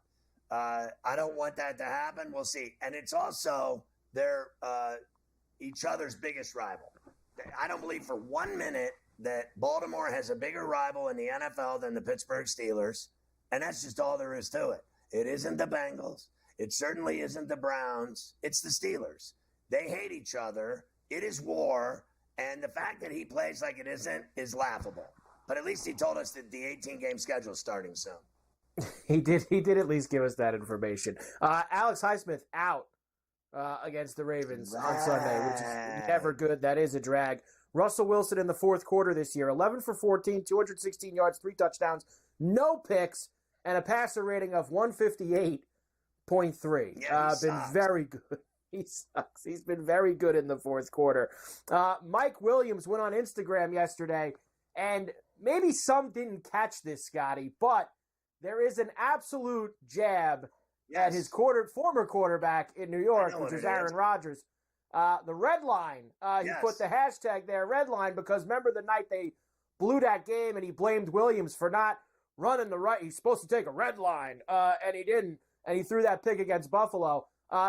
I don't want that to happen. We'll see. And it's also their each other's biggest rival. I don't believe for 1 minute that Baltimore has a bigger rival in the NFL than the Pittsburgh Steelers, and that's just all there is to it. It isn't the Bengals. It certainly isn't the Browns. It's the Steelers. They hate each other. It is war. And the fact that he plays like it isn't is laughable. But at least he told us that the 18-game schedule is starting soon. He did at least give us that information. Alex Highsmith out against the Ravens on Sunday, which is never good. That is a drag. Russell Wilson in the fourth quarter this year, 11 for 14, 216 yards, 3 touchdowns, no picks, and a passer rating of 158.3. Been very good. He sucks. He's been very good in the fourth quarter. Mike Williams went on Instagram yesterday, and maybe some didn't catch this, Scotty, but there is an absolute jab at his former quarterback in New York, which is Aaron Rodgers. The red line, he put the hashtag there, red line, because remember the night they blew that game and he blamed Williams for not running the right. He's supposed to take a red line, and he didn't, and he threw that pick against Buffalo.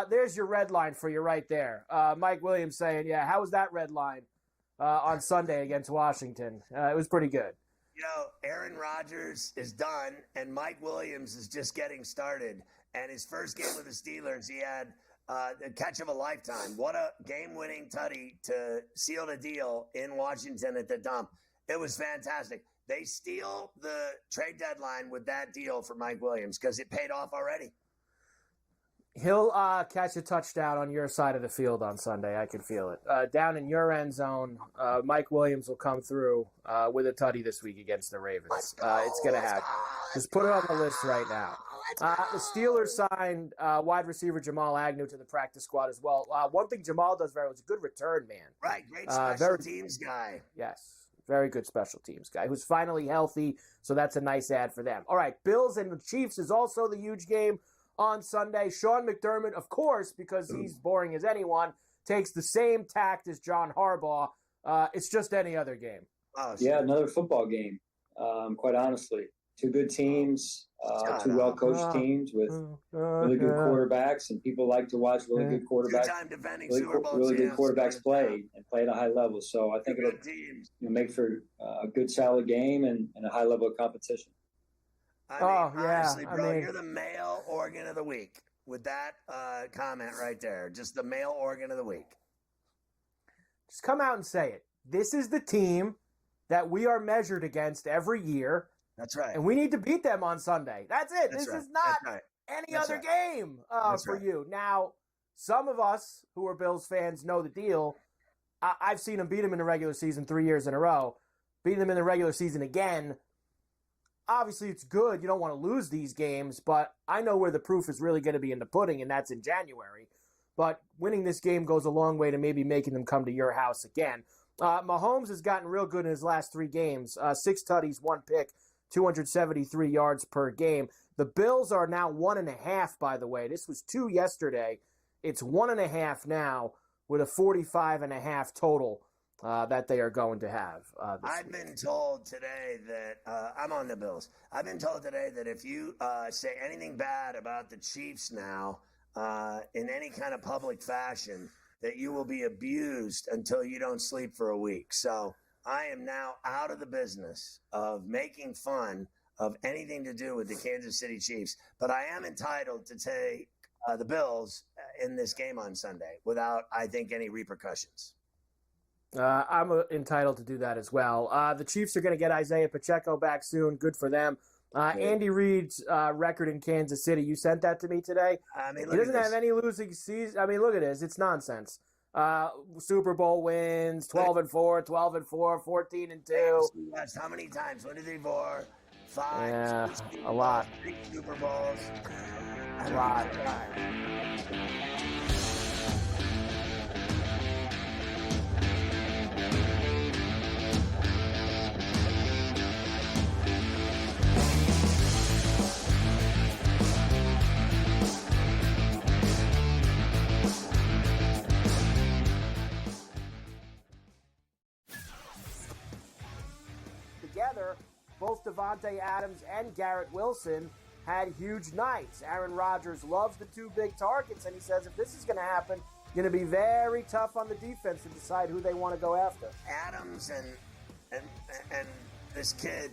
There's your red line for you right there. Mike Williams saying, how was that red line on Sunday against Washington? It was pretty good. Aaron Rodgers is done, and Mike Williams is just getting started. And his first game with the Steelers, he had the catch of a lifetime. What a game-winning tutty to seal the deal in Washington at the dump. It was fantastic. They steal the trade deadline with that deal for Mike Williams because it paid off already. He'll catch a touchdown on your side of the field on Sunday. I can feel it. Down in your end zone, Mike Williams will come through with a tutty this week against the Ravens. It's going to happen. Just put it on the list right now. The Steelers signed wide receiver Jamal Agnew to the practice squad as well. One thing Jamal does very well is a good return man. Right, great special teams guy. Yes, very good special teams guy who's finally healthy, so that's a nice add for them. All right, Bills and the Chiefs is also the huge game on Sunday. Sean McDermott, of course, because he's boring as anyone, takes the same tact as John Harbaugh. It's just any other game. Another football game, quite honestly. Two good teams, two well-coached teams with really good quarterbacks, and people like to watch really good quarterbacks, really good quarterbacks play and play at a high level. So I think it'll make for a good, solid game and a high level of competition. Honestly, bro, you're the male organ of the week with that comment right there. Just the male organ of the week. Just come out and say it. This is the team that we are measured against every year. That's right. And we need to beat them on Sunday. That's it. This is not any other game for you. Now, some of us who are Bills fans know the deal. I've seen them beat them in the regular season 3 years in a row. Beating them in the regular season again. Obviously, it's good. You don't want to lose these games, but I know where the proof is really going to be in the pudding, and that's in January. But winning this game goes a long way to maybe making them come to your house again. Mahomes has gotten real good in his last 3 games. 6 tutties, 1 pick, 273 yards per game. The Bills are now 1.5, by the way. This was 2 yesterday. It's 1.5 now with a 45.5 total that they are going to have. I've been told today that I'm on the Bills. I've been told today that if you say anything bad about the Chiefs now in any kind of public fashion, that you will be abused until you don't sleep for a week. So I am now out of the business of making fun of anything to do with the Kansas City Chiefs, but I am entitled to take the Bills in this game on Sunday without, I think, any repercussions. I'm entitled to do that as well. The Chiefs are going to get Isaiah Pacheco back soon. Good for them. Andy Reid's record in Kansas City, you sent that to me today. He doesn't have any losing season. I mean, look at this. It's nonsense. Super Bowl wins, 12-4, 12-4, 14-2. How many times? 1, 2, 3, 4, 5. Yeah, 6, a lot. 3 Super Bowls. A lot. Together, both Davante Adams and Garrett Wilson had huge nights. Aaron Rodgers loves the 2 big targets, and he says if this is going to happen, going to be very tough on the defense to decide who they want to go after. Adams and this kid,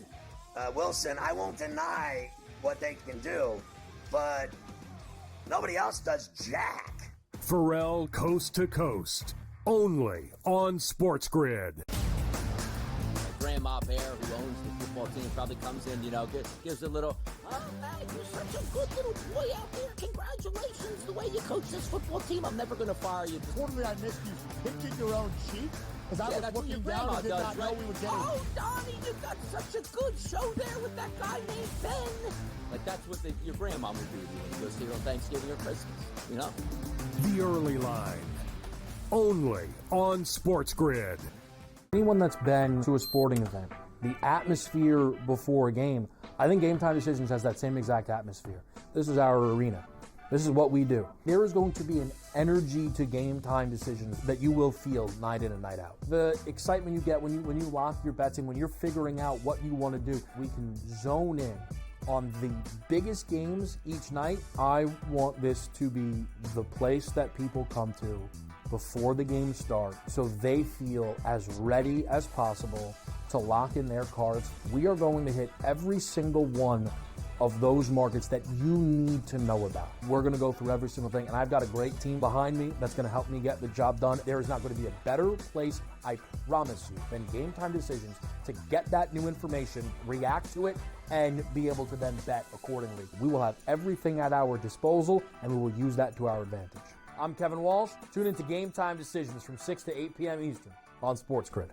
Wilson, I won't deny what they can do, but nobody else does jack. Ferrall Coast to Coast, only on SportsGrid. Grandma Bear, who owns the football team, probably comes in, gives a little, oh, man, you're such a good little boy out there. Congratulations, the way you coach this football team. I'm never going to fire you. Totally, I missed you pinching your own cheek as I was looking down and did not know we were getting. Oh, Donnie, you got such a good show there with that guy named Ben. Like, that's what your grandma would do to you when you go see her on Thanksgiving or Christmas, The Early Line, only on SportsGrid. Anyone that's been to a sporting event, the atmosphere before a game, I think Game Time Decisions has that same exact atmosphere. This is our arena. This is what we do. There is going to be an energy to Game Time Decisions that you will feel night in and night out. The excitement you get when you lock your bets in, when you're figuring out what you want to do, we can zone in on the biggest games each night. I want this to be the place that people come to before the game starts so they feel as ready as possible to lock in their cards. We are going to hit every single one of those markets that you need to know about. We're going to go through every single thing, and I've got a great team behind me that's going to help me get the job done. There is not going to be a better place, I promise you, than Game Time Decisions to get that new information, react to it, and be able to then bet accordingly. We will have everything at our disposal, and we will use that to our advantage. I'm Kevin Walsh. Tune into Game Time Decisions from 6 to 8 p.m. Eastern on SportsGrid.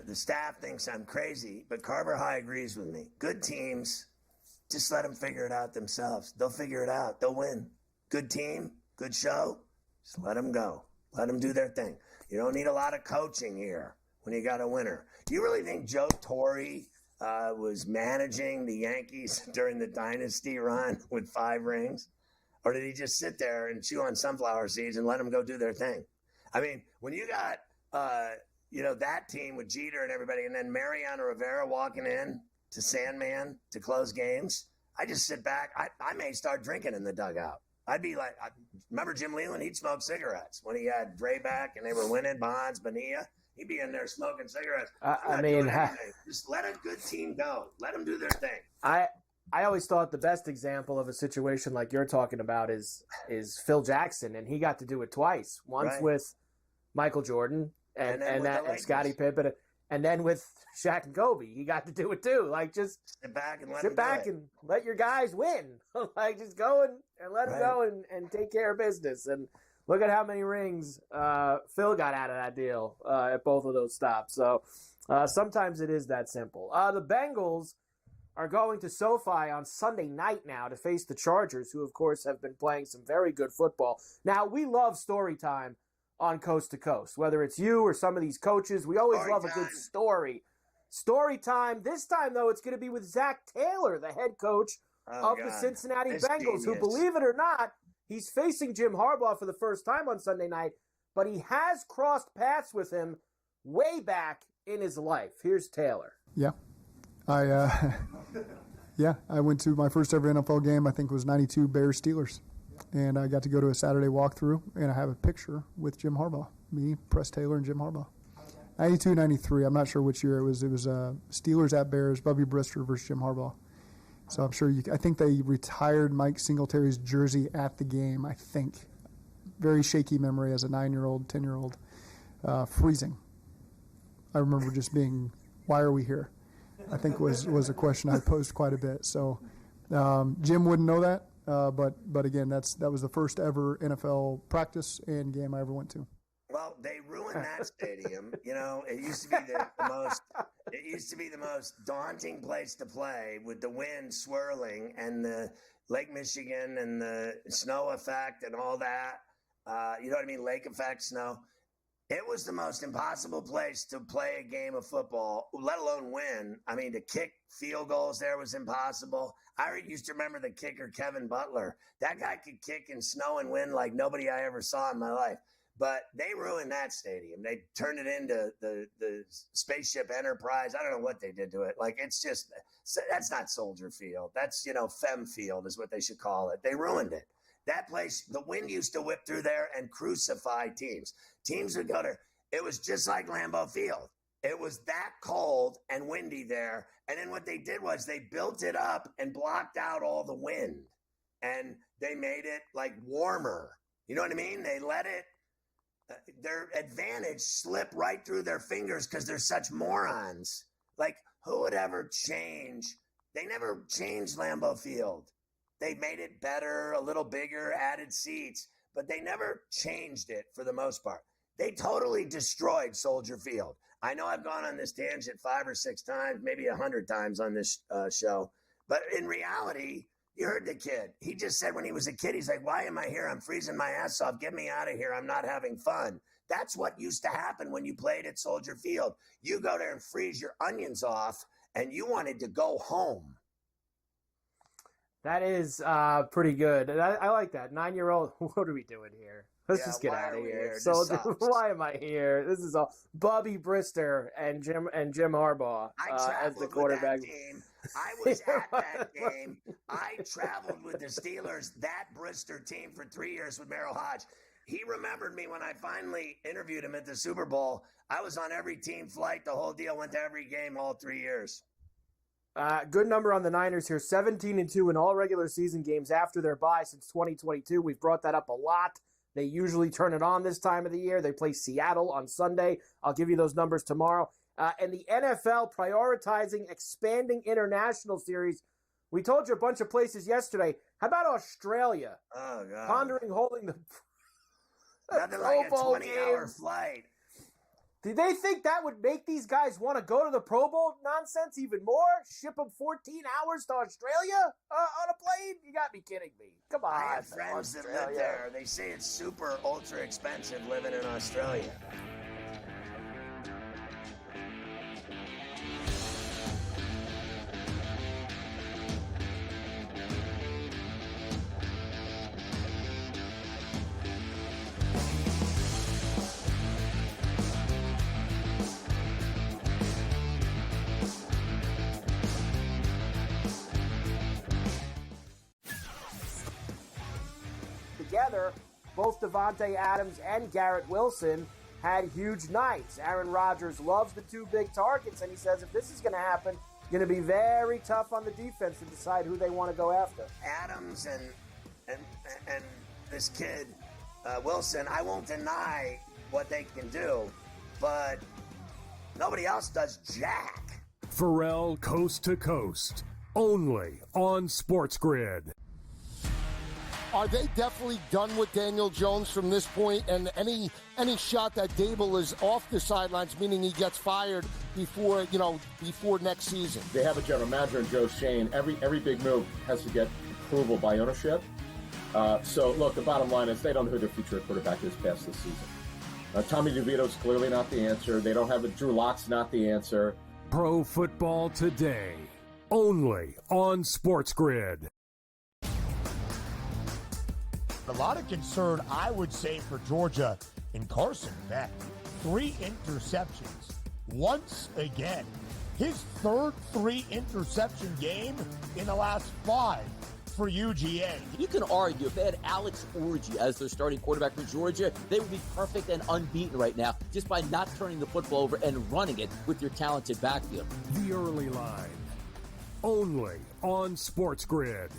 The staff thinks I'm crazy, but Carver High agrees with me. Good teams, just let them figure it out themselves. They'll figure it out. They'll win. Good team, good show, just let them go. Let them do their thing. You don't need a lot of coaching here when you got a winner. Do you really think Joe Torre was managing the Yankees during the dynasty run with 5 rings? Or did he just sit there and chew on sunflower seeds and let them go do their thing? I mean, when you got that team with Jeter and everybody, and then Mariano Rivera walking in to Sandman to close games, I just sit back. I may start drinking in the dugout. I'd be like, remember Jim Leland? He'd smoke cigarettes when he had Dre back and they were winning, Bonds, Bonilla. He'd be in there smoking cigarettes. Just let a good team go. Let them do their thing. I always thought the best example of a situation like you're talking about is Phil Jackson, and he got to do it twice. Once with Michael Jordan and Scottie Pippen, and then with Shaq and Kobe, he got to do it too. Like, just sit back and let your guys win. Like, just go and let them go and take care of business. And look at how many rings Phil got out of that deal at both of those stops. So sometimes it is that simple. The Bengals are going to SoFi on Sunday night now to face the Chargers, who, of course, have been playing some very good football. Now, we love story time on Coast to Coast, whether it's you or some of these coaches. We always love a good story. Story time. This time, though, it's going to be with Zach Taylor, the head coach of the Cincinnati Bengals, who, believe it or not, he's facing Jim Harbaugh for the first time on Sunday night, but he has crossed paths with him way back in his life. Here's Taylor. Yeah. I went to my first ever NFL game. I think it was 92 Bears Steelers. And I got to go to a Saturday walkthrough, and I have a picture with Jim Harbaugh, me, Press Taylor, and Jim Harbaugh. 92, 93, I'm not sure which year it was. It was Steelers at Bears, Bubby Brister versus Jim Harbaugh. So I'm sure I think they retired Mike Singletary's jersey at the game, I think. Very shaky memory as a 9-year-old, 10-year-old, freezing. I remember just being, why are we here? I think was a question I posed quite a bit. So Jim wouldn't know that. But again, that was the first ever NFL practice and game I ever went to. Well, they ruined that stadium. It used to be the most daunting place to play, with the wind swirling and the Lake Michigan and the snow effect and all that. You know what I mean? Lake effect, snow. It was the most impossible place to play a game of football, let alone win. I mean, to kick field goals there was impossible. I used to remember the kicker, Kevin Butler. That guy could kick in snow and wind like nobody I ever saw in my life. But they ruined that stadium. They turned it into the Spaceship Enterprise. I don't know what they did to it. Like, it's just, that's not Soldier Field. That's, Fem Field is what they should call it. They ruined it. That place, the wind used to whip through there and crucify teams. Teams would go to, it was just like Lambeau Field. It was that cold and windy there. And then what they did was they built it up and blocked out all the wind. And they made it like warmer. You know what I mean? They let it, their advantage slip right through their fingers because they're such morons. Like, who would ever change? They never changed Lambeau Field. They made it better, a little bigger, added seats, but they never changed it for the most part. They totally destroyed Soldier Field. I know I've gone on this tangent 5 or 6 times, maybe 100 times on this show, but in reality, you heard the kid. He just said when he was a kid, he's like, why am I here? I'm freezing my ass off. Get me out of here. I'm not having fun. That's what used to happen when you played at Soldier Field. You go there and freeze your onions off, and you wanted to go home. That is pretty good. I like that. 9-year-old, what are we doing here? Let's just get out of here. So why am I here? This is all Bubby Brister and Jim Harbaugh as the quarterback. I was at that game. I traveled with the Steelers, that Brister team, for 3 years with Merrill Hodge. He remembered me when I finally interviewed him at the Super Bowl. I was on every team flight, the whole deal, went to every game all 3 years. Good number on the Niners here, 17-2 in all regular season games after their bye since 2022. We've brought that up a lot. They usually turn it on this time of the year. They play Seattle on Sunday. I'll give you those numbers tomorrow. And the NFL prioritizing expanding international series. We told you a bunch of places yesterday. How about Australia? Oh, God. Pondering holding the nothing like a 20-hour flight. Did they think that would make these guys want to go to the Pro Bowl nonsense even more? Ship them 14 hours to Australia on a plane? You got to be kidding me. Come on. I have friends that live there. They say it's super ultra expensive living in Australia. Together, both Davante Adams and Garrett Wilson had huge nights. Aaron Rodgers loves the 2 big targets, and he says if this is going to happen, it's going to be very tough on the defense to decide who they want to go after. Adams and this kid, Wilson, I won't deny what they can do, but nobody else does jack. Ferrall Coast to Coast, only on SportsGrid. Are they definitely done with Daniel Jones from this point? And any shot that Dable is off the sidelines, meaning he gets fired before next season? They have a general manager in Joe Shane. Every big move has to get approval by ownership. So look, the bottom line is they don't know who their future quarterback is past this season. Tommy DeVito's clearly not the answer. They don't have Drew Lock's not the answer. Pro Football Today, only on SportsGrid. A lot of concern, I would say, for Georgia in Carson Beck. 3 interceptions once again. His third 3-interception game in the last 5 for UGA. You can argue if they had Alex Orji as their starting quarterback for Georgia, they would be perfect and unbeaten right now just by not turning the football over and running it with your talented backfield. The Early Line, only on SportsGrid.